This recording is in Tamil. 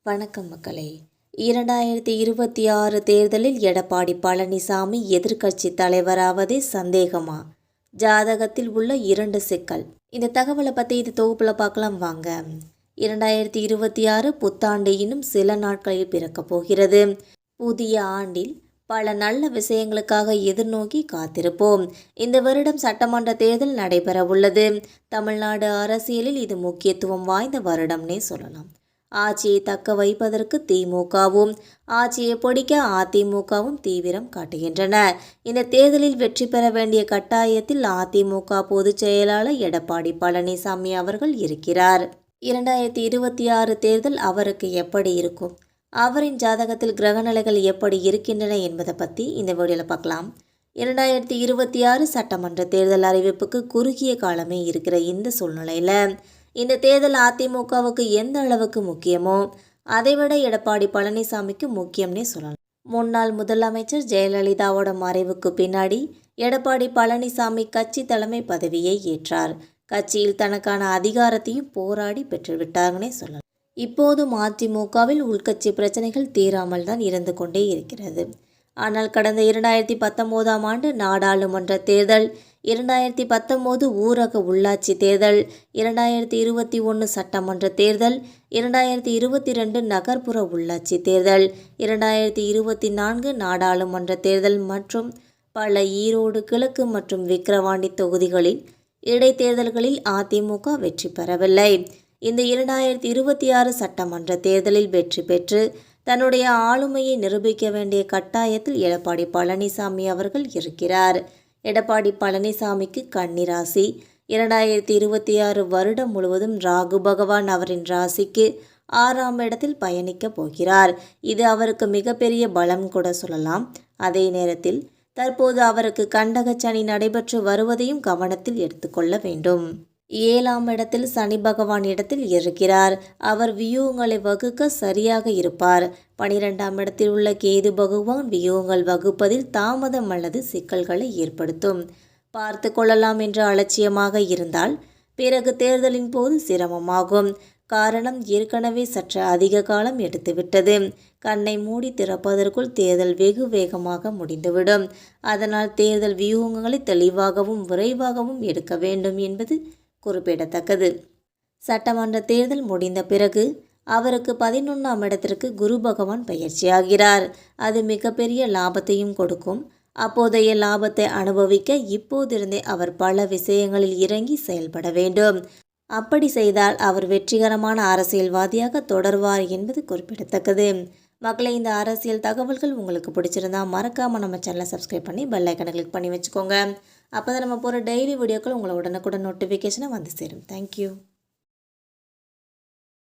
வணக்கம் மக்களே. 2026 தேர்தலில் எடப்பாடி பழனிசாமி எதிர்க்கட்சி தலைவராவதே சந்தேகமா? ஜாதகத்தில் உள்ள 2 சிக்கல். இந்த தகவலை பற்றி இது தொகுப்பில் பார்க்கலாம் வாங்க. 2026 புத்தாண்டு இன்னும் சில நாட்களில் பிறக்கப் போகிறது. புதிய ஆண்டில் பல நல்ல விஷயங்களுக்காக எதிர்நோக்கி காத்திருப்போம். இந்த வருடம் சட்டமன்ற தேர்தல் நடைபெற உள்ளது. தமிழ்நாடு அரசியலில் இது முக்கியத்துவம் வாய்ந்த வருடம்னே சொல்லலாம். ஆட்சியை தக்க வைப்பதற்கு திமுகவும் ஆட்சியை பிடிக்க அதிமுகவும் தீவிரம் காட்டுகின்றன. இந்த தேர்தலில் வெற்றி பெற வேண்டிய கட்டாயத்தில் அதிமுக பொதுச் செயலாளர் எடப்பாடி பழனிசாமி அவர்கள் இருக்கிறார். 2026 தேர்தல் அவருக்கு எப்படி இருக்கும், அவரின் ஜாதகத்தில் கிரகநிலைகள் எப்படி இருக்கின்றன என்பதை பற்றி இந்த வீடியோவில் பார்க்கலாம். 2026 சட்டமன்ற தேர்தல் அறிவிப்புக்கு குறுகிய காலமே இருக்கிற இந்த சூழ்நிலையில் இந்த தேர்தல் அதிமுகவுக்கு எந்த அளவுக்கு முக்கியமோ அதைவிட எடப்பாடி பழனிசாமிக்கு முக்கியம்னே சொல்லலாம். முன்னாள் முதலமைச்சர் ஜெயலலிதாவோட மறைவுக்கு பின்னாடி எடப்பாடி பழனிசாமி கட்சி தலைமை பதவியை ஏற்றார். கட்சியில் தனக்கான அதிகாரத்தையும் போராடி பெற்றுவிட்டாங்கன்னே சொல்லலாம். இப்போதும் அதிமுகவில் உள்கட்சி பிரச்சனைகள் தீராமல் தான் இருந்து கொண்டே இருக்கிறது. ஆனால் கடந்த 2019ஆம் ஆண்டு நாடாளுமன்ற தேர்தல், 2019 ஊரக உள்ளாட்சி தேர்தல், 2021 சட்டமன்ற தேர்தல், 2022 நகர்ப்புற உள்ளாட்சி தேர்தல், 2024 நாடாளுமன்ற தேர்தல் மற்றும் பல ஈரோடு கிழக்கு மற்றும் விக்கிரவாண்டி தொகுதிகளில் இடைத்தேர்தல்களில் அதிமுக வெற்றி பெறவில்லை. இந்த 2026 சட்டமன்ற தேர்தலில் வெற்றி பெற்று தன்னுடைய ஆளுமையை நிரூபிக்க வேண்டிய கட்டாயத்தில் எடப்பாடி பழனிசாமி அவர்கள் இருக்கிறார். எடப்பாடி பழனிசாமிக்கு கன்னி ராசி. 2026 வருடம் முழுவதும் ராகு பகவான் அவரின் ராசிக்கு 6ஆம் இடத்தில் பயணிக்க போகிறார். இது அவருக்கு மிகப்பெரிய பலம் கூட சொல்லலாம். அதே நேரத்தில் தற்போது அவருக்கு கண்டக சனி நடைபெற்று வருவதையும் கவனத்தில் எடுத்துக்கொள்ள வேண்டும். 7ஆம் இடத்தில் சனி பகவான் இடத்தில் இருக்கிறார். அவர் வியூகங்களை வகுக்க சரியாக இருப்பார். 12ஆம் இடத்தில் உள்ள கேது பகவான் வியூகங்கள் வகுப்பதில் தாமதம் அல்லது சிக்கல்களை ஏற்படுத்தும். பார்த்து கொள்ளலாம் என்று அலட்சியமாக இருந்தால் பிறகு தேர்தலின் போது சிரமமாகும். காரணம், ஏற்கனவே சற்று அதிக காலம் எடுத்துவிட்டது. கண்ணை மூடி திறப்பதற்குள் தேர்தல் வெகு வேகமாக முடிந்துவிடும். அதனால் தேர்தல் வியூகங்களை தெளிவாகவும் விரைவாகவும் எடுக்க வேண்டும் என்பது குறிப்பிடத்தக்கது. சட்டமன்ற தேர்தல் முடிந்த பிறகு அவருக்கு 11ஆம் இடத்திற்கு குரு பகவான் பயிற்சியாகிறார். அது மிகப்பெரிய லாபத்தையும் கொடுக்கும். அப்போதைய லாபத்தை அனுபவிக்க இப்போதிருந்தே அவர் பல விஷயங்களில் இறங்கி செயல்பட வேண்டும். அப்படி செய்தால் அவர் வெற்றிகரமான அரசியல்வாதியாக தொடர்வார் என்பது குறிப்பிடத்தக்கது. மக்களை, இந்த அரசியல் தகவல்கள் உங்களுக்கு பிடிச்சிருந்தா மறக்காமல் நம்ம சேனலை சப்ஸ்கிரைப் பண்ணி பெல் ஐக்கனை கிளிக் பண்ணி வச்சுக்கோங்க. அப்போ தான் நம்ம போகிற டெய்லி வீடியோக்கள் உங்களை உடனுக்குடன் நோட்டிஃபிகேஷனை வந்து சேரும். தேங்க்யூ.